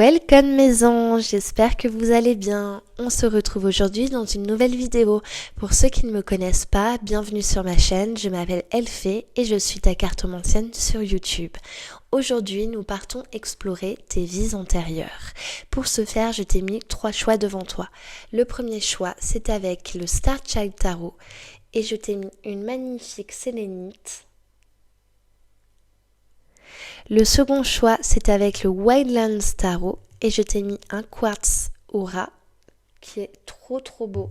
Welcome mes anges, j'espère que vous allez bien. On se retrouve aujourd'hui dans une nouvelle vidéo. Pour ceux qui ne me connaissent pas, bienvenue sur ma chaîne, je m'appelle Elfée et je suis ta cartomancienne sur YouTube. Aujourd'hui, nous partons explorer tes vies antérieures. Pour ce faire, je t'ai mis 3 choix devant toi. Le premier choix, c'est avec le Star Child Tarot et je t'ai mis une magnifique sélénite. Le second choix, c'est avec le Wildlands Tarot et je t'ai mis un quartz aura qui est trop beau.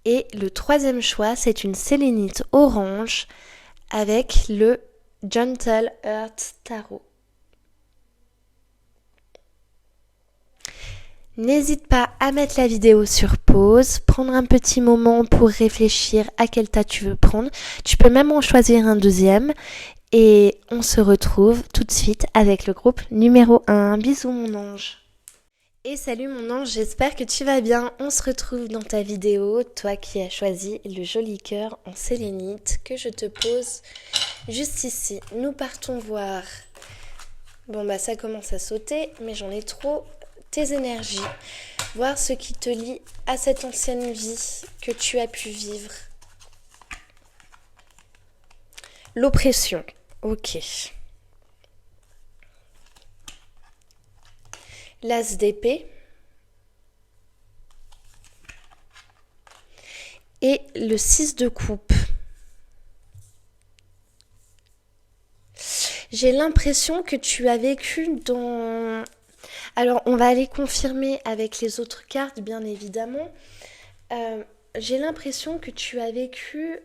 Et le troisième choix, c'est une sélénite orange avec le Gentle Earth Tarot. N'hésite pas à mettre la vidéo sur pause, prendre un petit moment pour réfléchir à quel tas tu veux prendre. Tu peux même en choisir un deuxième. Et on se retrouve tout de suite avec le groupe numéro 1. Bisous mon ange. Et salut mon ange, j'espère que tu vas bien. On se retrouve dans ta vidéo, toi qui as choisi le joli cœur en sélénite que je te pose juste ici. Nous partons voir. Bon bah ça commence à sauter, mais j'en ai trop. Tes énergies, voir ce qui te lie à cette ancienne vie que tu as pu vivre. L'oppression, ok. L'as d'épée et le 6 de coupe. J'ai l'impression que tu as vécu dans... Alors, on va aller confirmer avec les autres cartes, bien évidemment. J'ai l'impression que tu as vécu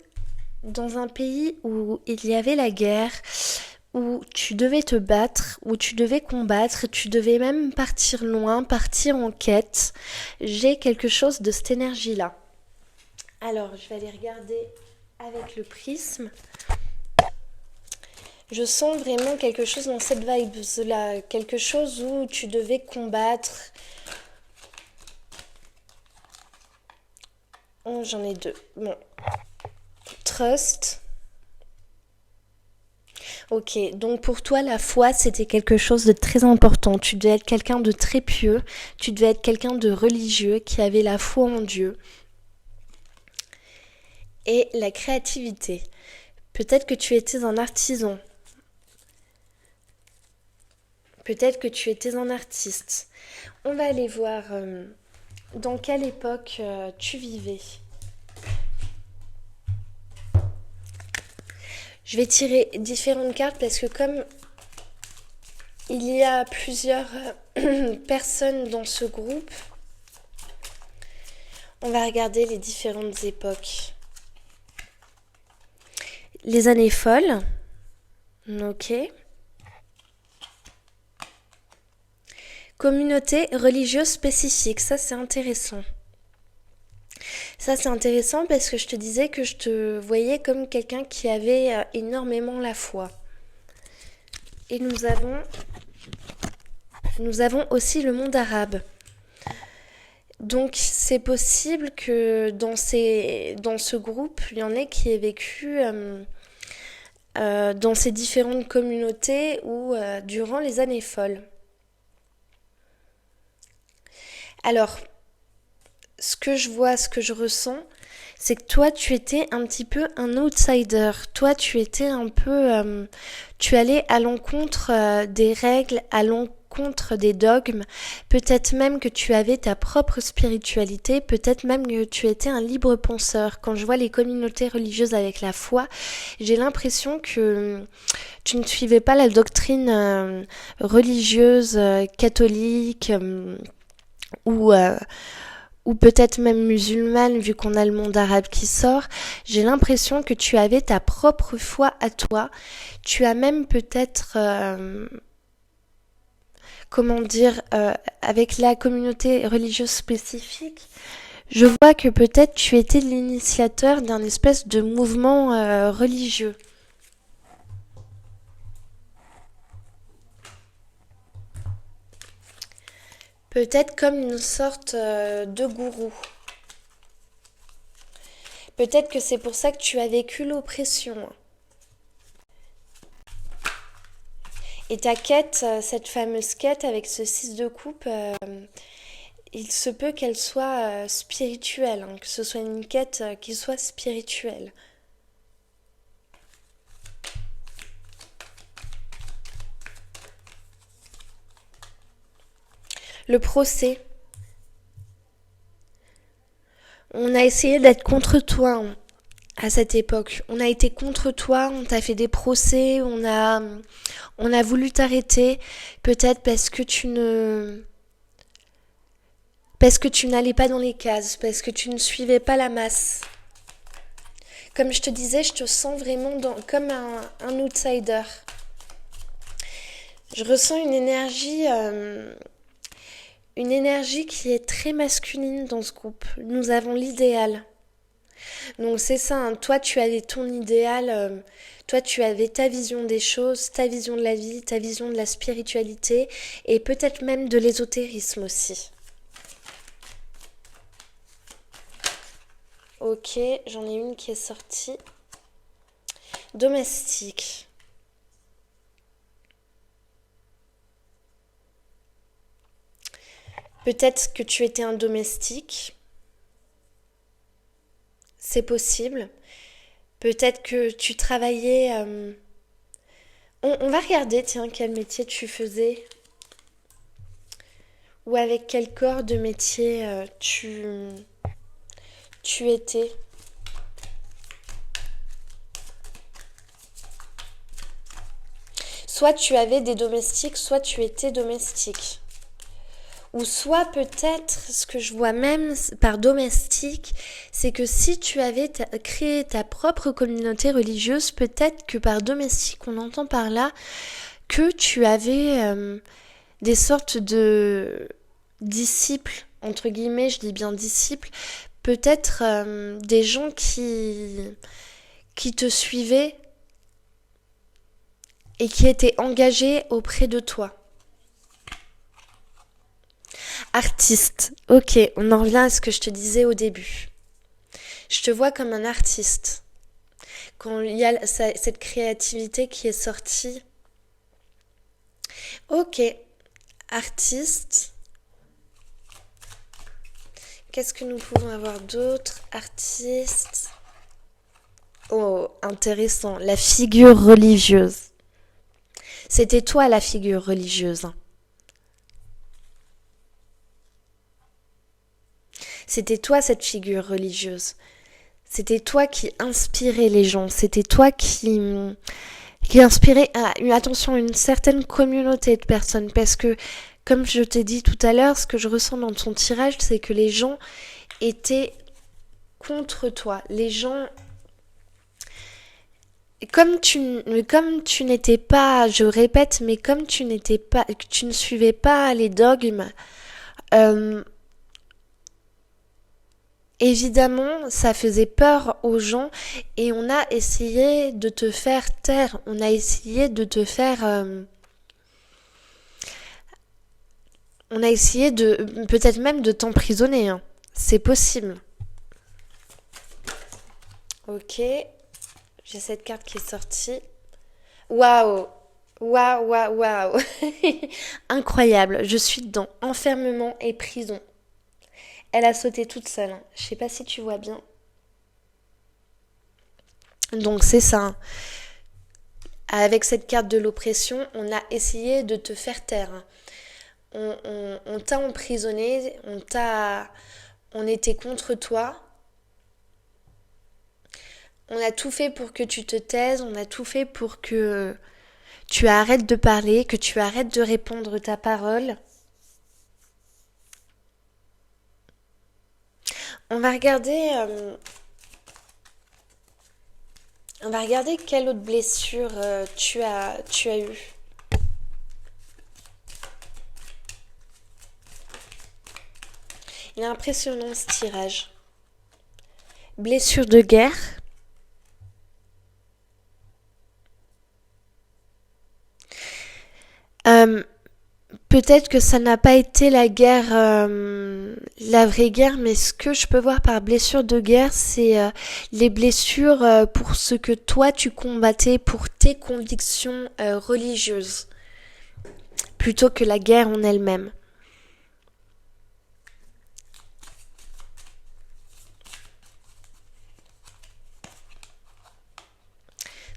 dans un pays où il y avait la guerre, où tu devais te battre, où tu devais combattre, tu devais même partir loin, partir en quête. J'ai quelque chose de cette énergie-là. Alors, je vais aller regarder avec le prisme. Je sens vraiment quelque chose dans cette vibe-là, quelque chose où tu devais combattre. Oh, j'en ai 2. Bon. Trust. Ok, donc pour toi, la foi, c'était quelque chose de très important. Tu devais être quelqu'un de très pieux, tu devais être quelqu'un de religieux qui avait la foi en Dieu. Et la créativité. Peut-être que tu étais un artisan. Peut-être que tu étais un artiste. On va aller voir dans quelle époque tu vivais. Je vais tirer différentes cartes parce que comme il y a plusieurs personnes dans ce groupe, on va regarder les différentes époques. Les années folles, ok. Communauté religieuse spécifique, ça c'est intéressant. Ça c'est intéressant parce que je te disais que je te voyais comme quelqu'un qui avait énormément la foi. Et nous avons aussi le monde arabe. Donc c'est possible que dans ce groupe, il y en ait qui aient vécu dans ces différentes communautés ou durant les années folles. Alors, ce que je vois, ce que je ressens, c'est que toi, tu étais un petit peu un outsider. Toi, tu étais un peu... tu allais à l'encontre des règles, à l'encontre des dogmes. Peut-être même que tu avais ta propre spiritualité. Peut-être même que tu étais un libre penseur. Quand je vois les communautés religieuses avec la foi, j'ai l'impression que tu ne suivais pas la doctrine religieuse catholique ou peut-être même musulmane, vu qu'on a le monde arabe qui sort. J'ai l'impression que tu avais ta propre foi à toi. Tu as même peut-être, avec la communauté religieuse spécifique, je vois que peut-être tu étais l'initiateur d'un espèce de mouvement religieux. Peut-être comme une sorte de gourou. Peut-être que c'est pour ça que tu as vécu l'oppression. Et ta quête, cette fameuse quête avec ce 6 de coupe, il se peut qu'elle soit spirituelle, hein, que ce soit une quête qui soit spirituelle. Le procès. On a essayé d'être contre toi, hein, à cette époque. On a été contre toi, on t'a fait des procès, on a voulu t'arrêter, peut-être parce que tu n'allais pas dans les cases, parce que tu ne suivais pas la masse. Comme je te disais, je te sens vraiment comme un outsider. Je ressens une énergie qui est très masculine dans ce groupe. Nous avons l'idéal. Donc c'est ça, hein. Toi tu avais ton idéal, toi tu avais ta vision des choses, ta vision de la vie, ta vision de la spiritualité et peut-être même de l'ésotérisme aussi. Ok, j'en ai une qui est sortie. Domestique. Peut-être que tu étais un domestique. C'est possible. Peut-être que tu travaillais... On va regarder, tiens, quel métier tu faisais. Ou avec quel corps de métier tu étais. Soit tu avais des domestiques, soit tu étais domestique. Ou soit peut-être, ce que je vois même par domestique, c'est que si tu avais créé ta propre communauté religieuse, peut-être que par domestique, on entend par là que tu avais des sortes de disciples, entre guillemets, je dis bien disciples, peut-être des gens qui te suivaient et qui étaient engagés auprès de toi. Artiste, ok, on en revient à ce que je te disais au début. Je te vois comme un artiste. Quand il y a cette créativité qui est sortie. Ok, artiste. Qu'est-ce que nous pouvons avoir d'autre? Artiste. Oh, intéressant. La figure religieuse. C'était toi la figure religieuse. C'était toi cette figure religieuse. C'était toi qui inspirais les gens. C'était toi qui inspirait, attention, une certaine communauté de personnes. Parce que, comme je t'ai dit tout à l'heure, ce que je ressens dans ton tirage, c'est que les gens étaient contre toi. Les gens... Comme tu n'étais pas, je répète, mais comme tu ne suivais pas les dogmes, évidemment, ça faisait peur aux gens et on a essayé de te faire taire. On a essayé de te faire... on a essayé de... peut-être même de t'emprisonner. Hein. C'est possible. Ok. J'ai cette carte qui est sortie. Waouh! Waouh, waouh, waouh! Incroyable. Je suis dedans. Enfermement et prison. Elle a sauté toute seule. Hein. Je sais pas si tu vois bien. Donc c'est ça. Hein. Avec cette carte de l'oppression, on a essayé de te faire taire. Hein. On t'a emprisonné, on était contre toi. On a tout fait pour que tu te taises, on a tout fait pour que tu arrêtes de parler, que tu arrêtes de répondre ta parole. On va regarder quelle autre blessure tu as eue. Il est impressionnant ce tirage. Blessure de guerre. Peut-être que ça n'a pas été la guerre, la vraie guerre, mais ce que je peux voir par blessure de guerre, c'est les blessures pour ce que toi tu combattais, pour tes convictions religieuses. plutôt que la guerre en elle-même.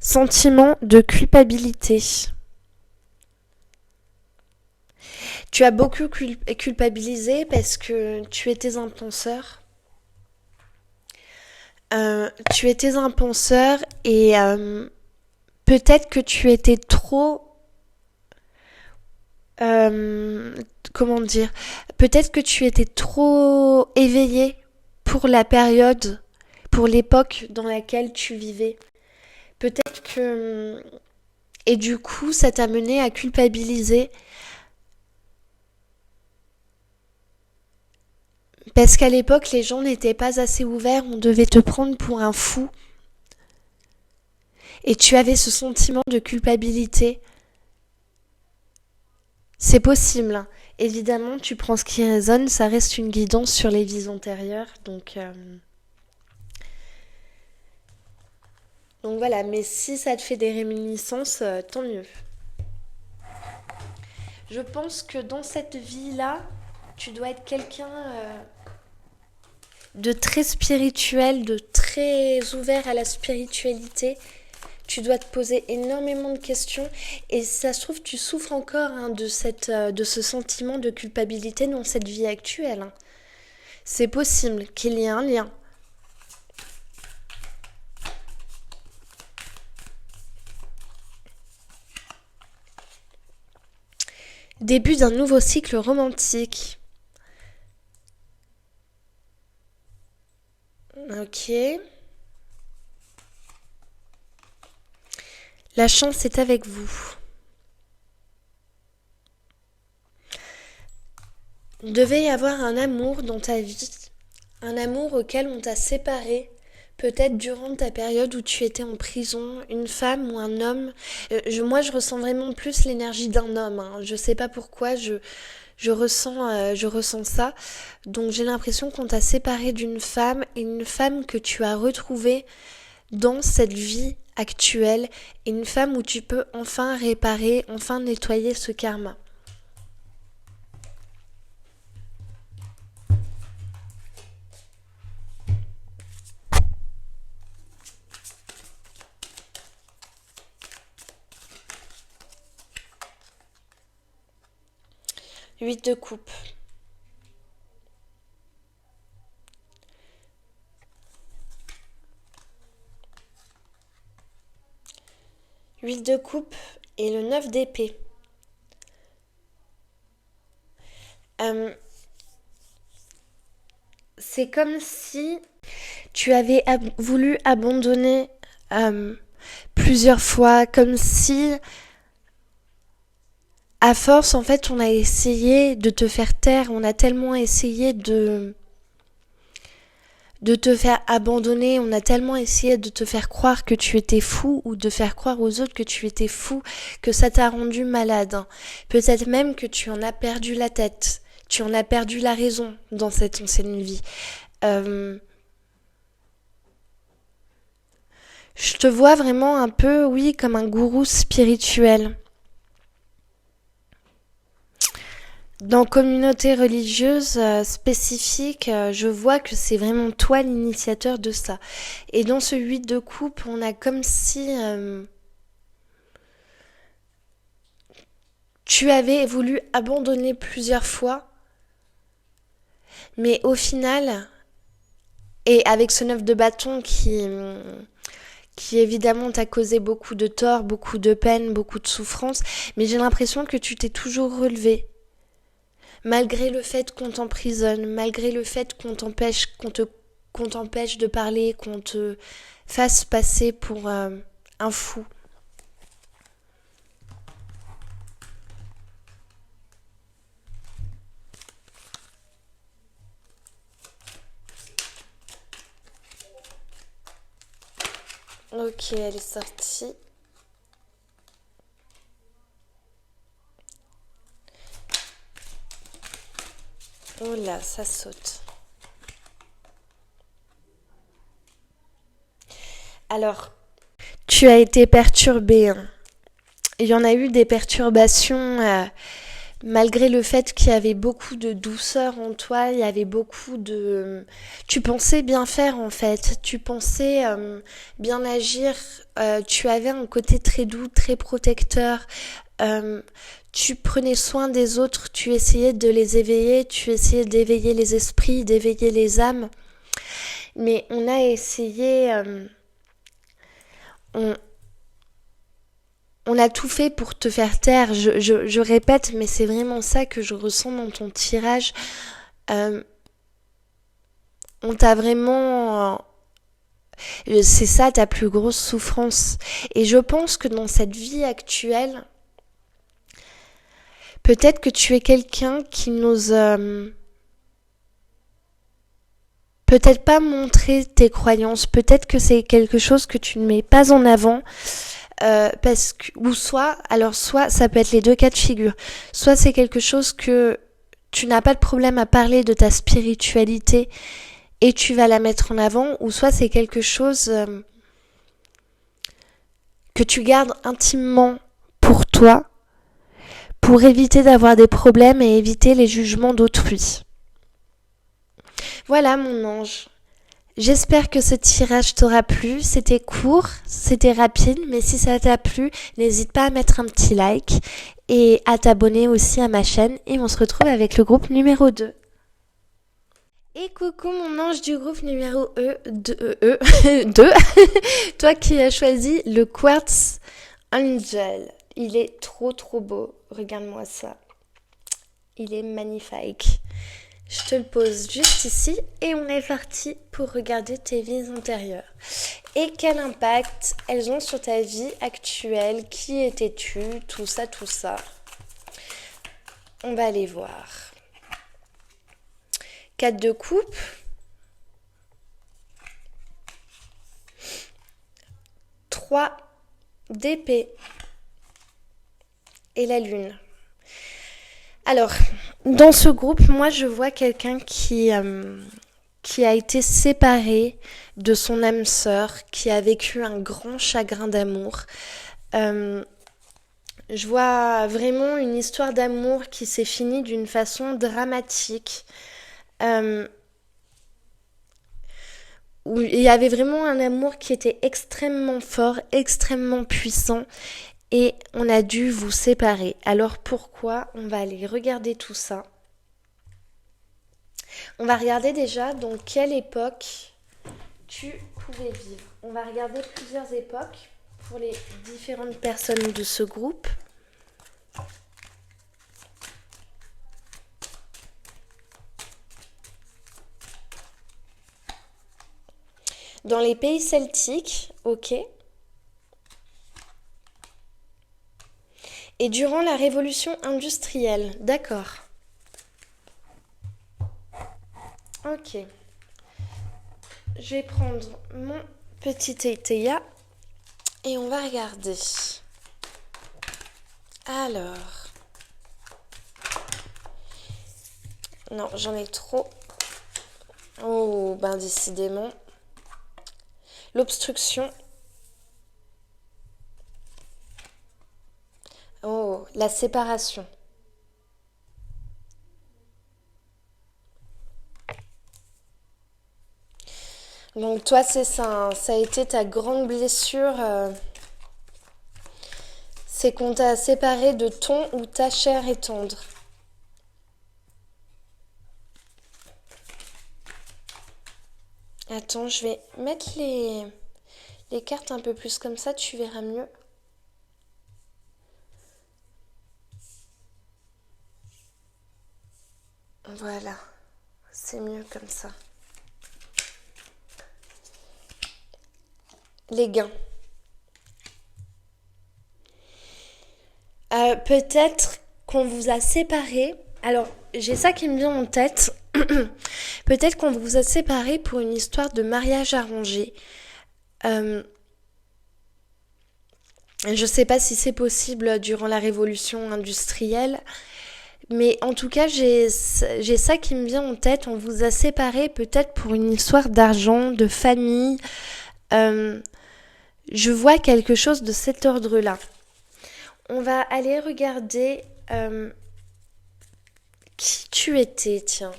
Sentiment de culpabilité. Tu as beaucoup culpabilisé parce que tu étais un penseur. Tu étais un penseur et peut-être que tu étais trop... comment dire? Peut-être que tu étais trop éveillé pour la période, pour l'époque dans laquelle tu vivais. Peut-être que... Et du coup, ça t'a mené à culpabiliser. Parce qu'à l'époque, les gens n'étaient pas assez ouverts, on devait te prendre pour un fou. Et tu avais ce sentiment de culpabilité. C'est possible, hein. Évidemment, tu prends ce qui résonne, ça reste une guidance sur les vies antérieures. Donc voilà, mais si ça te fait des réminiscences, tant mieux. Je pense que dans cette vie-là, tu dois être quelqu'un de très spirituel, de très ouvert à la spiritualité. Tu dois te poser énormément de questions et si ça se trouve, tu souffres encore de ce sentiment de culpabilité dans cette vie actuelle, hein. C'est possible qu'il y ait un lien. Début d'un nouveau cycle romantique. Ok. La chance est avec vous. Il devait y avoir un amour dans ta vie, un amour auquel on t'a séparé, peut-être durant ta période où tu étais en prison, une femme ou un homme. Moi, je ressens vraiment plus l'énergie d'un homme, hein. Je sais pas pourquoi, je ressens ça. Donc j'ai l'impression qu'on t'a séparé d'une femme et une femme que tu as retrouvée dans cette vie actuelle et une femme où tu peux enfin réparer, enfin nettoyer ce karma. 8 de coupe. Huit de coupe et le 9 d'épée. C'est comme si tu avais voulu abandonner plusieurs fois, comme si à force en fait on a essayé de te faire taire, on a tellement essayé de te faire abandonner, on a tellement essayé de te faire croire que tu étais fou ou de faire croire aux autres que tu étais fou que ça t'a rendu malade, hein. Peut-être même que tu en as perdu la tête, tu en as perdu la raison dans cette ancienne vie. Je te vois vraiment un peu, oui, comme un gourou spirituel. Dans communauté religieuse spécifique, je vois que c'est vraiment toi l'initiateur de ça. Et dans ce 8 de coupe, on a comme si tu avais voulu abandonner plusieurs fois, mais au final, et avec ce 9 de bâton qui évidemment t'a causé beaucoup de tort, beaucoup de peine, beaucoup de souffrance, mais j'ai l'impression que tu t'es toujours relevé. Malgré le fait qu'on t'emprisonne, malgré le fait qu'on t'empêche de parler, qu'on te fasse passer pour un fou. Ok, elle est sortie. Oh là, ça saute. Alors, tu as été perturbée, hein. Il y en a eu des perturbations Malgré le fait qu'il y avait beaucoup de douceur en toi, il y avait beaucoup de... Tu pensais bien faire en fait, tu pensais bien agir, tu avais un côté très doux, très protecteur, tu prenais soin des autres, tu essayais de les éveiller, tu essayais d'éveiller les esprits, d'éveiller les âmes. Mais on a essayé... on, On a tout fait pour te faire taire, je répète, mais c'est vraiment ça que je ressens dans ton tirage. Euh, on t'a vraiment... c'est ça ta plus grosse souffrance. Et je pense que dans cette vie actuelle, peut-être que tu es quelqu'un qui n'ose peut-être pas montrer tes croyances, peut-être que c'est quelque chose que tu ne mets pas en avant. Parce que, ou soit ça peut être les deux cas de figure. Soit c'est quelque chose que tu n'as pas de problème à parler de ta spiritualité et tu vas la mettre en avant, ou soit c'est quelque chose que tu gardes intimement pour toi, pour éviter d'avoir des problèmes et éviter les jugements d'autrui. Voilà mon ange. J'espère que ce tirage t'aura plu. C'était court, c'était rapide, mais si ça t'a plu, n'hésite pas à mettre un petit like et à t'abonner aussi à ma chaîne. Et on se retrouve avec le groupe numéro 2. Et coucou mon ange du groupe numéro 2. Toi qui as choisi le Quartz Angel. Il est trop beau. Regarde-moi ça. Il est magnifique. Je te le pose juste ici et on est parti pour regarder tes vies antérieures. Et quel impact elles ont sur ta vie actuelle, qui étais-tu, tout ça. On va aller voir. 4 de coupe. 3 d'épée. Et la lune. Alors, dans ce groupe, moi je vois quelqu'un qui a été séparé de son âme sœur, qui a vécu un grand chagrin d'amour. Je vois vraiment une histoire d'amour qui s'est finie d'une façon dramatique. Où il y avait vraiment un amour qui était extrêmement fort, extrêmement puissant. Et on a dû vous séparer. Alors pourquoi ? On va aller regarder tout ça. On va regarder déjà dans quelle époque tu pouvais vivre. On va regarder plusieurs époques pour les différentes personnes de ce groupe. Dans les pays celtiques, ok. Et durant la révolution industrielle, d'accord. Ok. Je vais prendre mon petit Théia et on va regarder. Alors. Non, j'en ai trop. Oh, ben décidément. L'obstruction. Oh, la séparation. Donc toi, c'est ça, hein. Ça a été ta grande blessure. C'est qu'on t'a séparé de ton ou ta chair et tendre. Attends, je vais mettre les cartes un peu plus comme ça, tu verras mieux. Voilà, c'est mieux comme ça. Les gains. Peut-être qu'on vous a séparés. Alors, j'ai ça qui me vient en tête. Peut-être qu'on vous a séparés pour une histoire de mariage arrangé. Je ne sais pas si c'est possible durant la révolution industrielle. Mais en tout cas, j'ai ça qui me vient en tête. On vous a séparés peut-être pour une histoire d'argent, de famille. Je vois quelque chose de cet ordre-là. On va aller regarder Qui tu étais, tiens.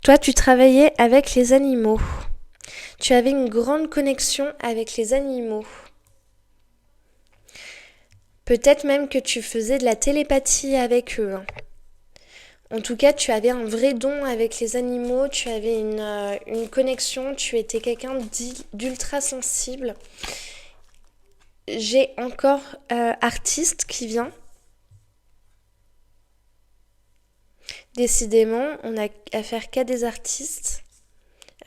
Toi, tu travaillais avec les animaux. Tu avais une grande connexion avec les animaux. Peut-être même que tu faisais de la télépathie avec eux. En tout cas, tu avais un vrai don avec les animaux, tu avais une connexion, tu étais quelqu'un d'ultra sensible. J'ai encore artiste qui vient. Décidément, on n'a affaire qu'à des artistes.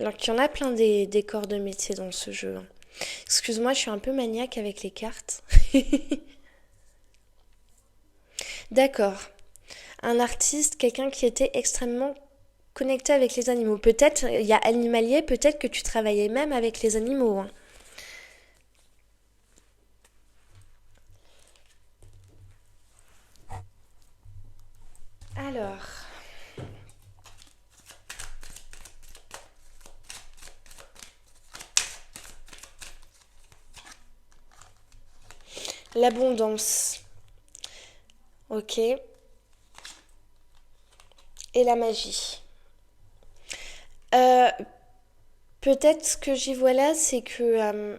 Alors qu'il y en a plein des corps de métier dans ce jeu. Excuse-moi, je suis un peu maniaque avec les cartes. D'accord. Un artiste, quelqu'un qui était extrêmement connecté avec les animaux. Peut-être, il y a animalier, peut-être que tu travaillais même avec les animaux. Alors, l'abondance. Ok. Et la magie. Euh, Peut-être ce que j'y vois là, c'est que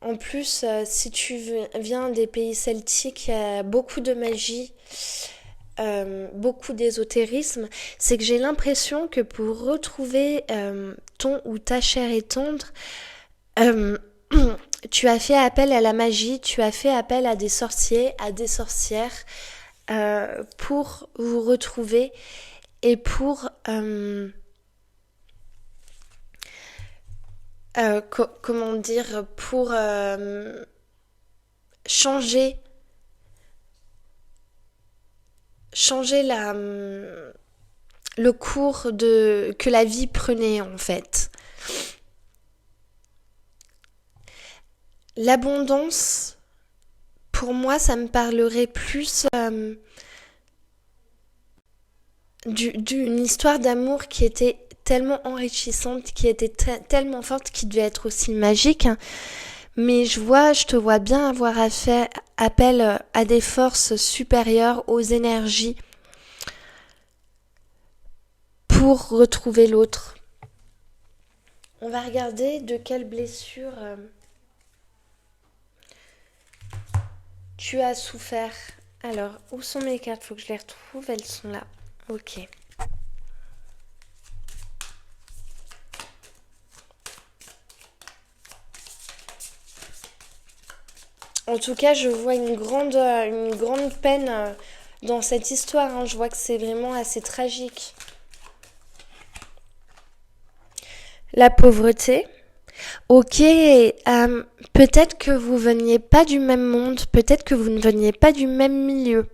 en plus, si tu viens des pays celtiques, il y a beaucoup de magie, beaucoup d'ésotérisme. C'est que j'ai l'impression que pour retrouver ton ou ta chair et tendre, euh, tu as fait appel à la magie, tu as fait appel à des sorciers, à des sorcières pour vous retrouver et pour comment dire, pour changer le cours que la vie prenait en fait. L'abondance, pour moi, ça me parlerait plus d'une histoire d'amour qui était tellement enrichissante, qui était tellement forte, qui devait être aussi magique. Mais je te vois bien avoir appel à des forces supérieures, aux énergies, pour retrouver l'autre. On va regarder de quelle blessure tu as souffert. Alors, où sont mes cartes? Faut que je les retrouve. Elles sont là. Ok. En tout cas, je vois une grande peine dans cette histoire. Hein. Je vois que c'est vraiment assez tragique. La pauvreté. Ok, peut-être que vous veniez pas du même monde, peut-être que vous ne veniez pas du même milieu.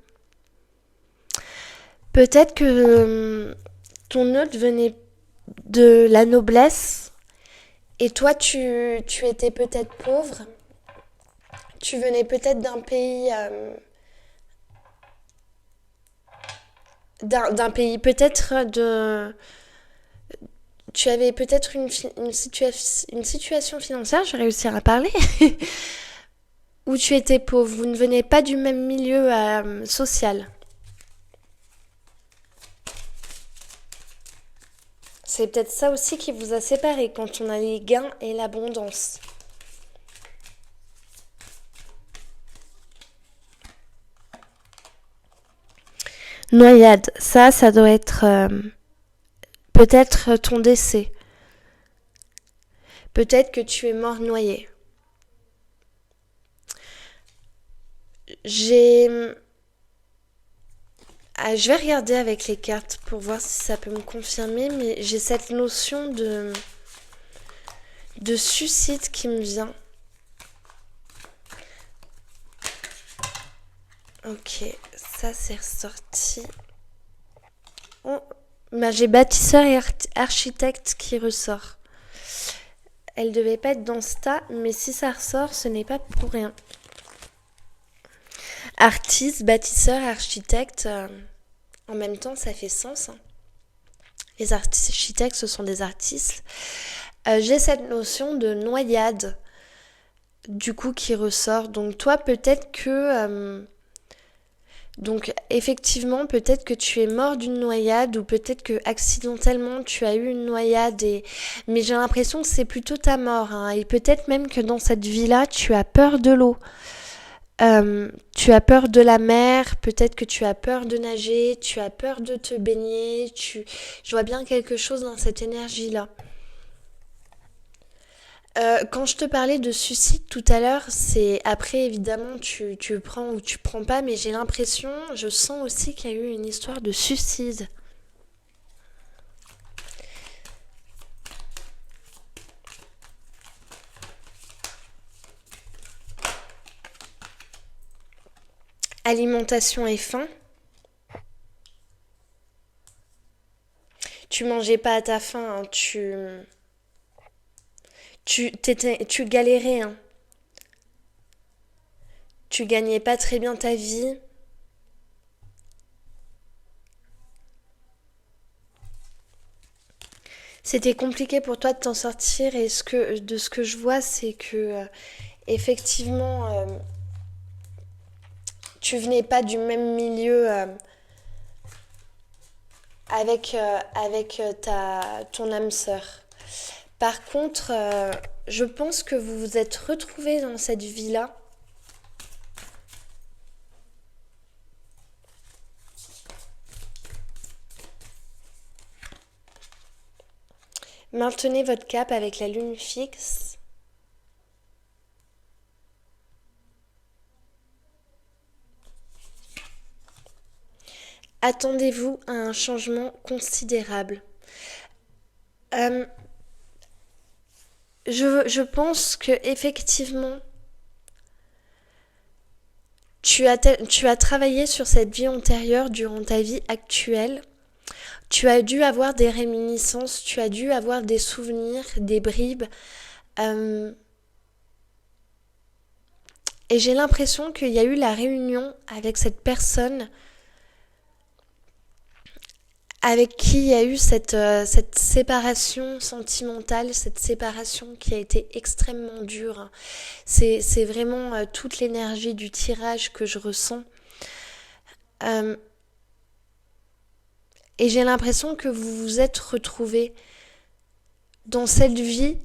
Peut-être que ton hôte venait de la noblesse et toi tu étais peut-être pauvre. Tu venais peut-être d'un pays d'un pays peut-être de tu avais peut-être une situation financière, je vais réussir à parler, où tu étais pauvre, vous ne venez pas du même milieu social. C'est peut-être ça aussi qui vous a séparés quand on a les gains et l'abondance. Noyade, ça doit être peut-être ton décès. Peut-être que tu es mort noyé. Je vais regarder avec les cartes pour voir si ça peut me confirmer, mais j'ai cette notion de suicide qui me vient. Ok, ça c'est ressorti. Oh, bah j'ai bâtisseur et architecte qui ressort. Elle devait pas être dans ce tas, mais si ça ressort, ce n'est pas pour rien. Artiste, bâtisseur, architecte, en même temps, ça fait sens. Hein. Les architectes, ce sont des artistes. J'ai cette notion de noyade. du coup qui ressort. Donc toi, peut-être que... donc effectivement, peut-être que tu es mort d'une noyade ou peut-être que accidentellement tu as eu une noyade mais j'ai l'impression que c'est plutôt ta mort, hein. Et peut-être même que dans cette vie-là, tu as peur de l'eau. Tu as peur de la mer, peut-être que tu as peur de nager, tu as peur de te baigner, je vois bien quelque chose dans cette énergie-là. Quand je te parlais de suicide tout à l'heure, c'est après évidemment tu prends ou tu prends pas, mais j'ai l'impression, je sens aussi qu'il y a eu une histoire de suicide. Alimentation et faim. Tu mangeais pas à ta faim, hein, tu galérais, hein. Tu gagnais pas très bien ta vie. C'était compliqué pour toi de t'en sortir et de ce que je vois, c'est que effectivement, tu venais pas du même milieu avec ton âme sœur. Par contre, je pense que vous vous êtes retrouvés dans cette vie-là. Maintenez votre cap avec la lune fixe. Attendez-vous à un changement considérable. Euh, je pense que effectivement, tu as travaillé sur cette vie antérieure durant ta vie actuelle. Tu as dû avoir des réminiscences, tu as dû avoir des souvenirs, des bribes. Euh, et j'ai l'impression qu'il y a eu la réunion avec cette personne avec qui il y a eu cette séparation sentimentale, cette séparation qui a été extrêmement dure. C'est vraiment toute l'énergie du tirage que je ressens. Euh, et j'ai l'impression que vous vous êtes retrouvés dans cette vie.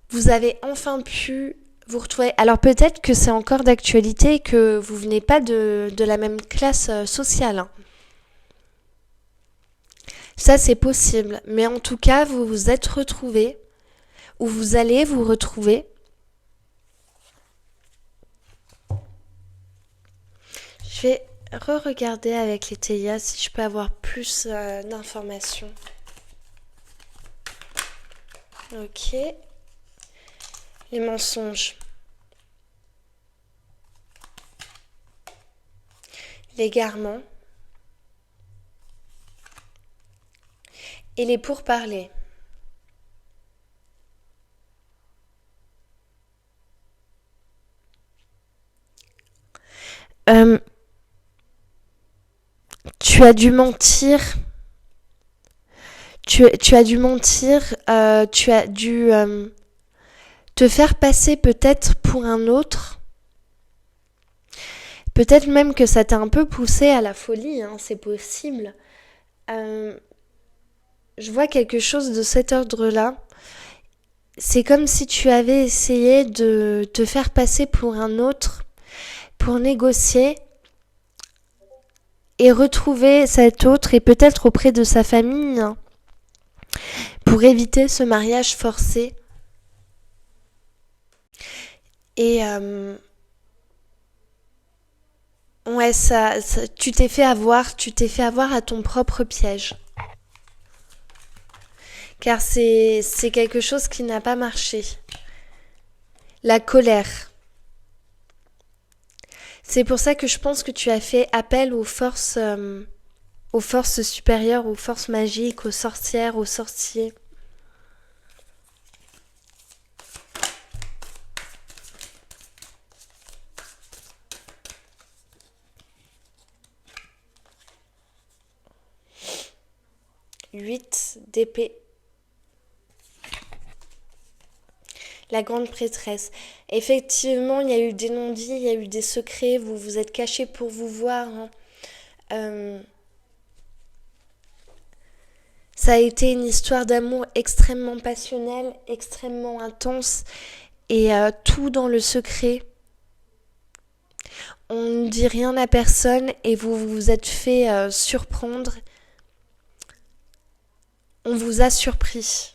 Vous avez enfin pu vous retrouver. Alors peut-être que c'est encore d'actualité et que vous venez pas de la même classe sociale, hein. Ça, c'est possible. Mais en tout cas, vous vous êtes retrouvés, ou vous allez vous retrouver. Je vais re-regarder avec les Théias si je peux avoir plus d'informations. Ok. Les mensonges. L'égarement. Et les pourparlers. Euh, tu as dû mentir. Tu as dû mentir. Tu as dû te faire passer peut-être pour un autre. Peut-être même que ça t'a un peu poussé à la folie, hein, c'est possible. Euh, je vois quelque chose de cet ordre-là. C'est comme si tu avais essayé de te faire passer pour un autre, pour négocier et retrouver cet autre et peut-être auprès de sa famille, hein, pour éviter ce mariage forcé. Et ouais, tu t'es fait avoir à ton propre piège. Car c'est quelque chose qui n'a pas marché. La colère. C'est pour ça que je pense que tu as fait appel aux forces supérieures, aux forces magiques, aux sorcières, aux sorciers. Huit d'épée. La grande prêtresse. Effectivement, il y a eu des non-dits, il y a eu des secrets, vous vous êtes cachés pour vous voir. Hein. Euh, Ça a été une histoire d'amour extrêmement passionnelle, extrêmement intense et tout dans le secret. On ne dit rien à personne et vous vous êtes fait surprendre. On vous a surpris.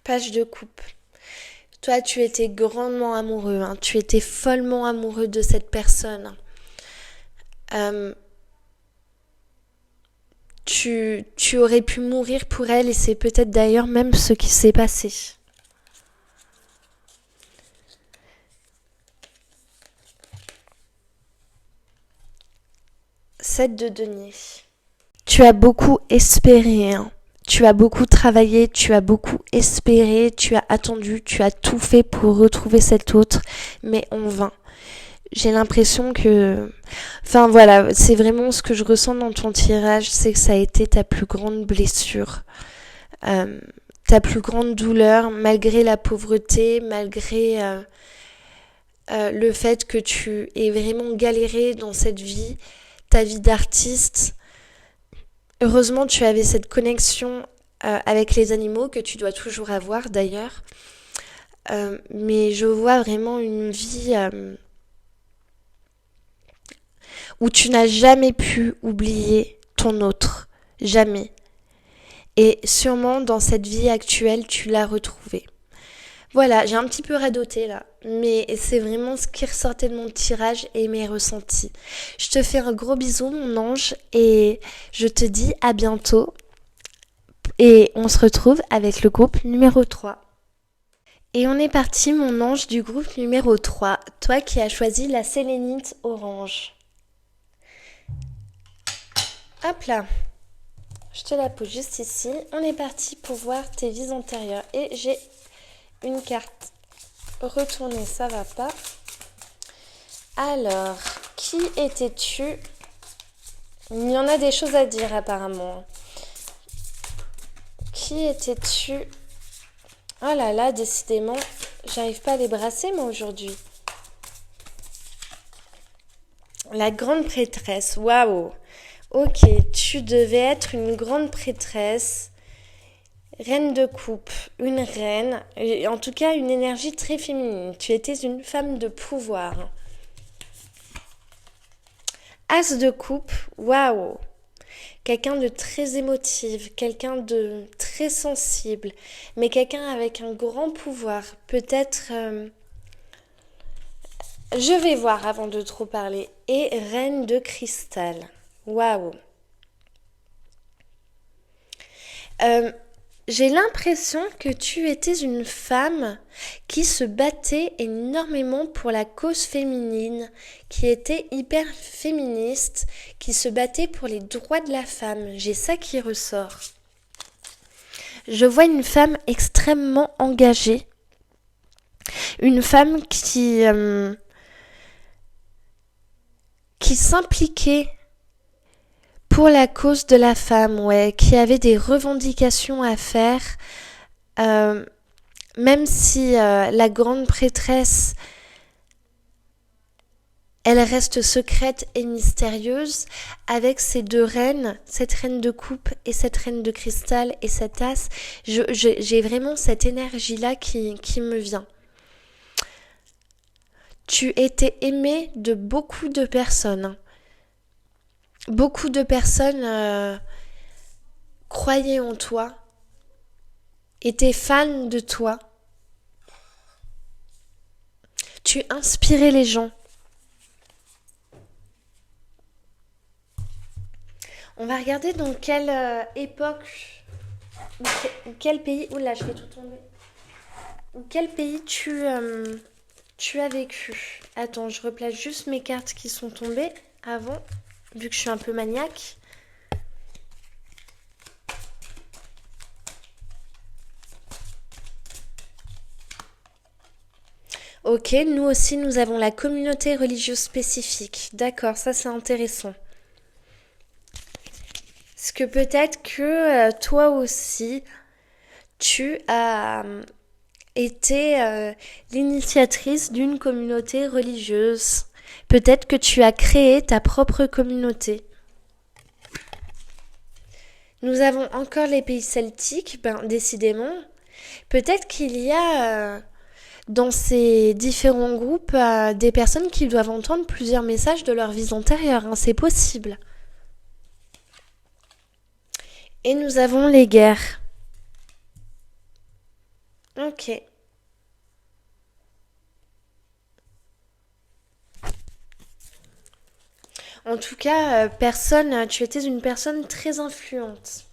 Page de coupe. Toi, tu étais grandement amoureux. Hein. Tu étais follement amoureux de cette personne. Tu aurais pu mourir pour elle et c'est peut-être d'ailleurs même ce qui s'est passé. 7 de denier. Tu as beaucoup espéré, hein. Tu as beaucoup travaillé, tu as beaucoup espéré, tu as attendu, tu as tout fait pour retrouver cet autre, mais en vain. J'ai l'impression que... Enfin voilà, c'est vraiment ce que je ressens dans ton tirage, c'est que ça a été ta plus grande blessure. Ta plus grande douleur, malgré la pauvreté, malgré le fait que tu aies vraiment galéré dans cette vie, ta vie d'artiste. Heureusement, tu avais cette connexion avec les animaux que tu dois toujours avoir d'ailleurs. Mais je vois vraiment une vie où tu n'as jamais pu oublier ton autre. Jamais. Et sûrement dans cette vie actuelle, tu l'as retrouvé. Voilà, j'ai un petit peu radoté là, mais c'est vraiment ce qui ressortait de mon tirage et mes ressentis. Je te fais un gros bisou mon ange et je te dis à bientôt et on se retrouve avec le groupe numéro 3. Et on est parti mon ange du groupe numéro 3, toi qui as choisi la sélénite orange. Hop là, je te la pose juste ici. On est parti pour voir tes vies antérieures et j'ai une carte retournée, ça va pas. Alors, qui étais-tu? Il y en a des choses à dire apparemment. Qui étais-tu? Oh là là, décidément, j'arrive pas à les brasser moi aujourd'hui. La grande prêtresse, waouh. Ok, tu devais être une grande prêtresse. Reine de coupe, une reine, en tout cas une énergie très féminine. Tu étais une femme de pouvoir. As de coupe, waouh. Quelqu'un de très émotif, quelqu'un de très sensible, mais quelqu'un avec un grand pouvoir. Peut-être... je vais voir avant de trop parler. Et reine de cristal, waouh. J'ai l'impression que tu étais une femme qui se battait énormément pour la cause féminine, qui était hyper féministe, qui se battait pour les droits de la femme. J'ai ça qui ressort. Je vois une femme extrêmement engagée, une femme qui s'impliquait pour la cause de la femme, ouais, qui avait des revendications à faire, même si la grande prêtresse, elle reste secrète et mystérieuse, avec ces deux reines, cette reine de coupe et cette reine de cristal et cette as, j'ai vraiment cette énergie-là qui me vient. Tu étais aimée de beaucoup de personnes. Beaucoup de personnes croyaient en toi, étaient fans de toi. Tu inspirais les gens. On va regarder dans quelle époque ou quel pays... Oula, je vais tout tomber. Ou quel pays tu as vécu. Attends, je replace juste mes cartes qui sont tombées avant... vu que je suis un peu maniaque. Ok, nous aussi, nous avons la communauté religieuse spécifique. D'accord, ça c'est intéressant. Parce que peut-être que toi aussi, tu as été l'initiatrice d'une communauté religieuse. Peut-être que tu as créé ta propre communauté. Nous avons encore les pays celtiques, décidément. Peut-être qu'il y a dans ces différents groupes des personnes qui doivent entendre plusieurs messages de leur vie antérieure. C'est possible. Et nous avons les guerres. Ok. En tout cas, tu étais une personne très influente.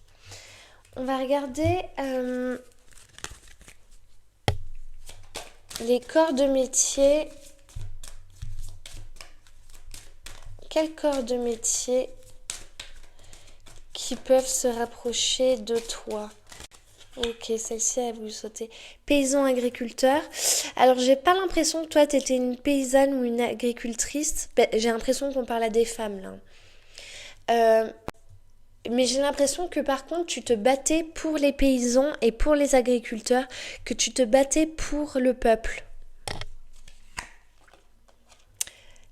On va regarder les corps de métier. Quels corps de métier qui peuvent se rapprocher de toi? Ok, celle-ci a voulu sauter. Paysan agriculteur. Alors, j'ai pas l'impression que toi, t'étais une paysanne ou une agricultrice. J'ai l'impression qu'on parle à des femmes, là. Mais j'ai l'impression que, par contre, tu te battais pour les paysans et pour les agriculteurs, que tu te battais pour le peuple.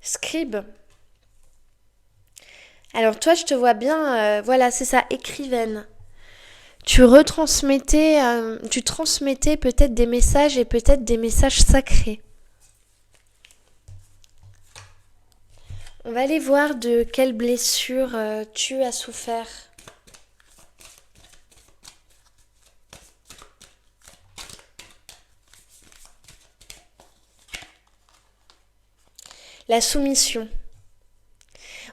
Scribe. Alors, toi, je te vois bien, voilà, c'est ça, écrivaine. Tu transmettais peut-être des messages et peut-être des messages sacrés. On va aller voir de quelle blessure tu as souffert. La soumission.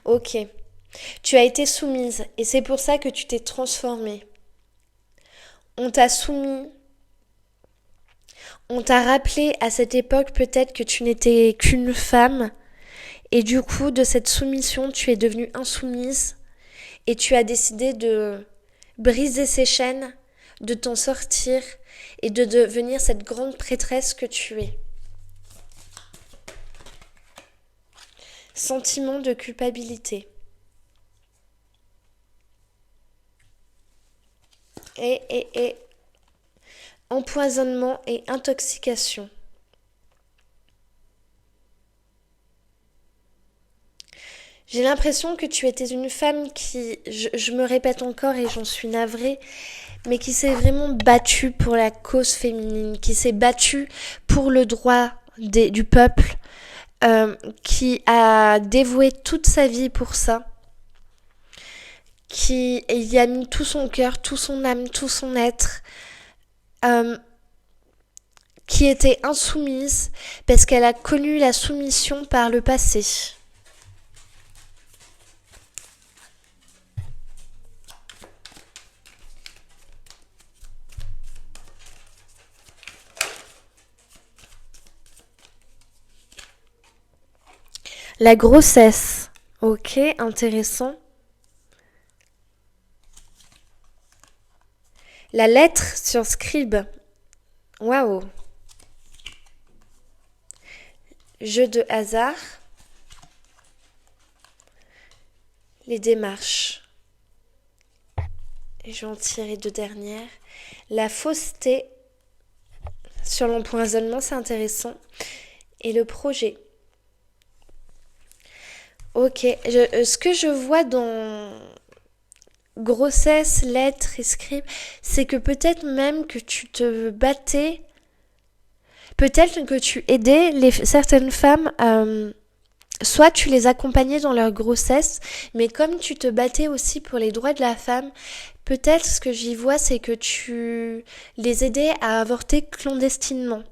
Ok. Tu as été soumise et c'est pour ça que tu t'es transformée. On t'a soumis. On t'a rappelé à cette époque peut-être que tu n'étais qu'une femme. Et du coup, de cette soumission, tu es devenue insoumise. Et tu as décidé de briser ces chaînes, de t'en sortir et de devenir cette grande prêtresse que tu es. Sentiment de culpabilité. Et empoisonnement et intoxication. J'ai l'impression que tu étais une femme qui, je me répète encore et j'en suis navrée, mais qui s'est vraiment battue pour la cause féminine, qui s'est battue pour le droit du peuple, qui a dévoué toute sa vie pour ça, qui y a mis tout son cœur, tout son âme, tout son être, qui était insoumise parce qu'elle a connu la soumission par le passé. La grossesse. Ok, intéressant. La lettre sur Scribe. Waouh. Jeu de hasard. Les démarches. Et je vais en tirer deux dernières. La fausseté. Sur l'empoisonnement, c'est intéressant. Et le projet. Ok, ce que je vois dans grossesse, lettres et scribe, c'est que peut-être même que tu te battais, peut-être que tu aidais certaines femmes, soit tu les accompagnais dans leur grossesse, mais comme tu te battais aussi pour les droits de la femme, peut-être ce que j'y vois, c'est que tu les aidais à avorter clandestinement.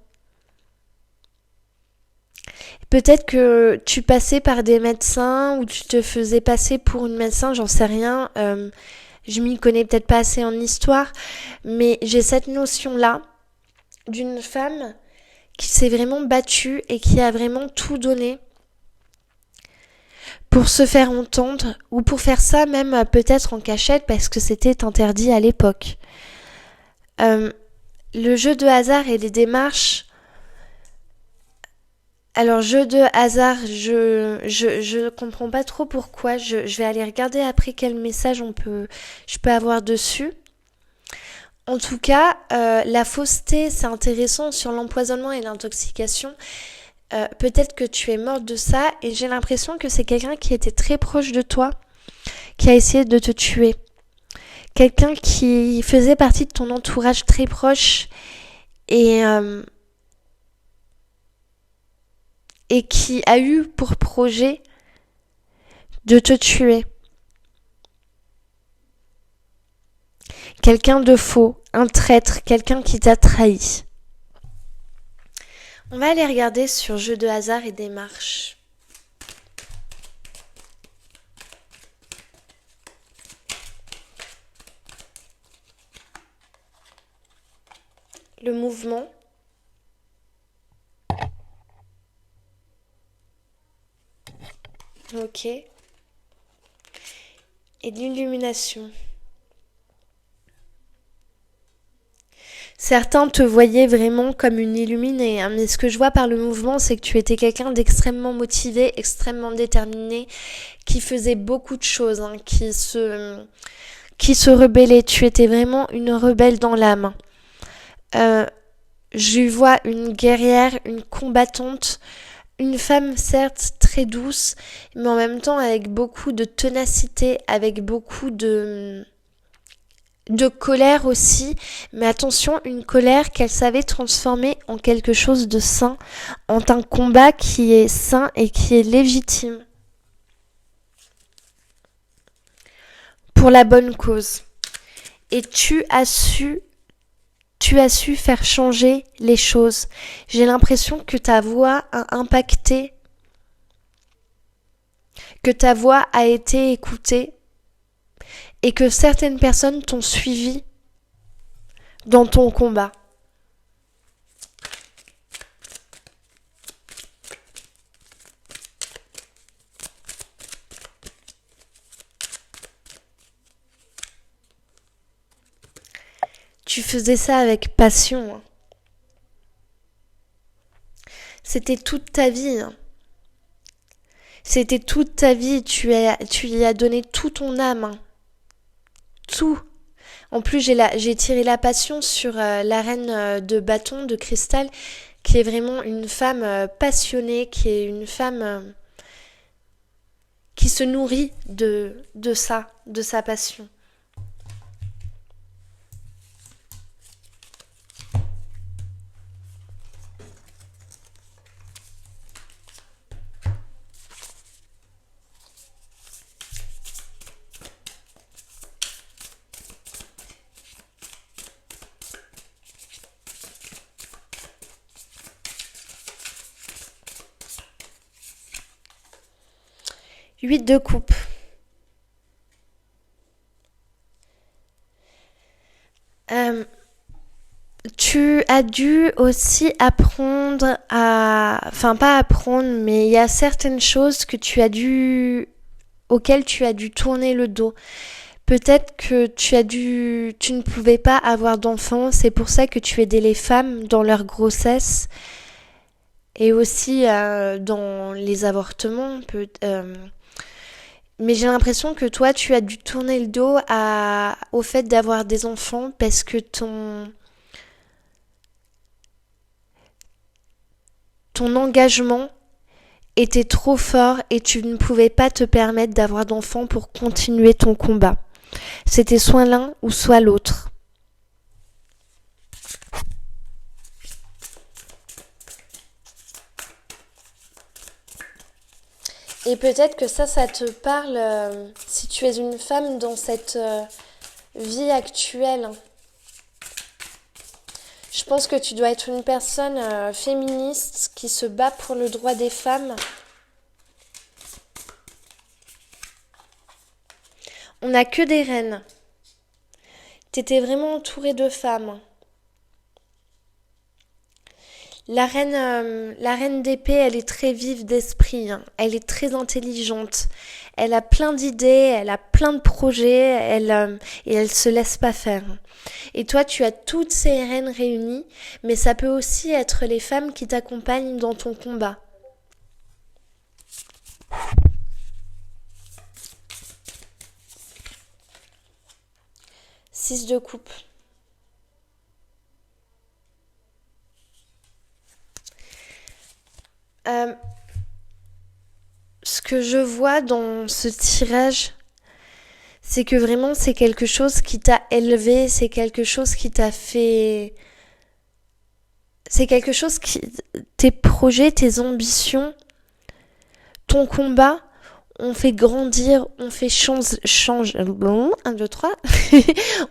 Peut-être que tu passais par des médecins ou tu te faisais passer pour une médecin, j'en sais rien. Je m'y connais peut-être pas assez en histoire, mais j'ai cette notion-là d'une femme qui s'est vraiment battue et qui a vraiment tout donné pour se faire entendre ou pour faire ça même peut-être en cachette parce que c'était interdit à l'époque. Le jeu de hasard et les démarches. Alors, jeu de hasard, je comprends pas trop pourquoi. Je vais aller regarder après quel message je peux avoir dessus. En tout cas, la fausseté, c'est intéressant sur l'empoisonnement et l'intoxication. Peut-être que tu es morte de ça et j'ai l'impression que c'est quelqu'un qui était très proche de toi, qui a essayé de te tuer. Quelqu'un qui faisait partie de ton entourage très proche et, euh, et qui a eu pour projet de te tuer. Quelqu'un de faux, un traître, quelqu'un qui t'a trahi. On va aller regarder sur jeu de hasard et démarche. Le mouvement. Ok. Et l'illumination. Certains te voyaient vraiment comme une illuminée, hein, mais ce que je vois par le mouvement, c'est que tu étais quelqu'un d'extrêmement motivé, extrêmement déterminé, qui faisait beaucoup de choses, hein, qui se rebellait. Tu étais vraiment une rebelle dans l'âme. Euh, je vois une guerrière, une combattante, une femme certes très douce, mais en même temps avec beaucoup de ténacité, avec beaucoup de colère aussi, mais attention, une colère qu'elle savait transformer en quelque chose de sain, en un combat qui est sain et qui est légitime. Pour la bonne cause. Et tu as su faire changer les choses. J'ai l'impression que ta voix a impacté, que ta voix a été écoutée et que certaines personnes t'ont suivi dans ton combat. Tu faisais ça avec passion, hein. C'était toute ta vie, hein. C'était toute ta vie, tu y as donné tout ton âme, hein. Tout. En plus, j'ai tiré la passion sur la reine de bâton, de cristal, qui est vraiment une femme passionnée, qui est une femme qui se nourrit de ça, de sa passion. Huit de coupe. Euh, Tu as dû aussi apprendre à... Enfin, pas apprendre, mais il y a certaines choses auxquelles tu as dû tourner le dos. Peut-être que tu ne pouvais pas avoir d'enfants, c'est pour ça que tu aidais les femmes dans leur grossesse et aussi dans les avortements. Mais j'ai l'impression que toi, tu as dû tourner le dos au fait d'avoir des enfants parce que ton engagement était trop fort et tu ne pouvais pas te permettre d'avoir d'enfants pour continuer ton combat. C'était soit l'un ou soit l'autre. Et peut-être que ça te parle si tu es une femme dans cette vie actuelle. Je pense que tu dois être une personne féministe qui se bat pour le droit des femmes. On n'a que des reines. T'étais vraiment entourée de femmes. La reine d'épée, elle est très vive d'esprit, hein. Elle est très intelligente. Elle a plein d'idées, elle a plein de projets, et elle se laisse pas faire. Et toi, tu as toutes ces reines réunies, mais ça peut aussi être les femmes qui t'accompagnent dans ton combat. Six de coupe. Ce que je vois dans ce tirage, c'est que vraiment c'est quelque chose qui t'a élevé, c'est quelque chose qui t'a fait... C'est quelque chose qui... Tes projets, tes ambitions, ton combat, on fait grandir, on fait un, deux, trois.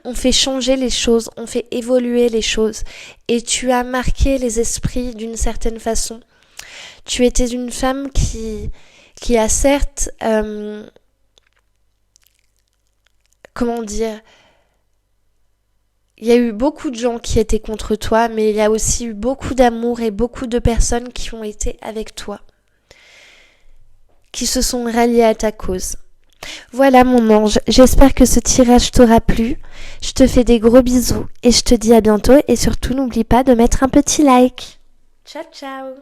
On fait changer les choses, on fait évoluer les choses. Et tu as marqué les esprits d'une certaine façon. Tu étais une femme qui a certes, comment dire, il y a eu beaucoup de gens qui étaient contre toi, mais il y a aussi eu beaucoup d'amour et beaucoup de personnes qui ont été avec toi, qui se sont ralliées à ta cause. Voilà mon ange, j'espère que ce tirage t'aura plu. Je te fais des gros bisous et je te dis à bientôt et surtout n'oublie pas de mettre un petit like. Ciao ciao.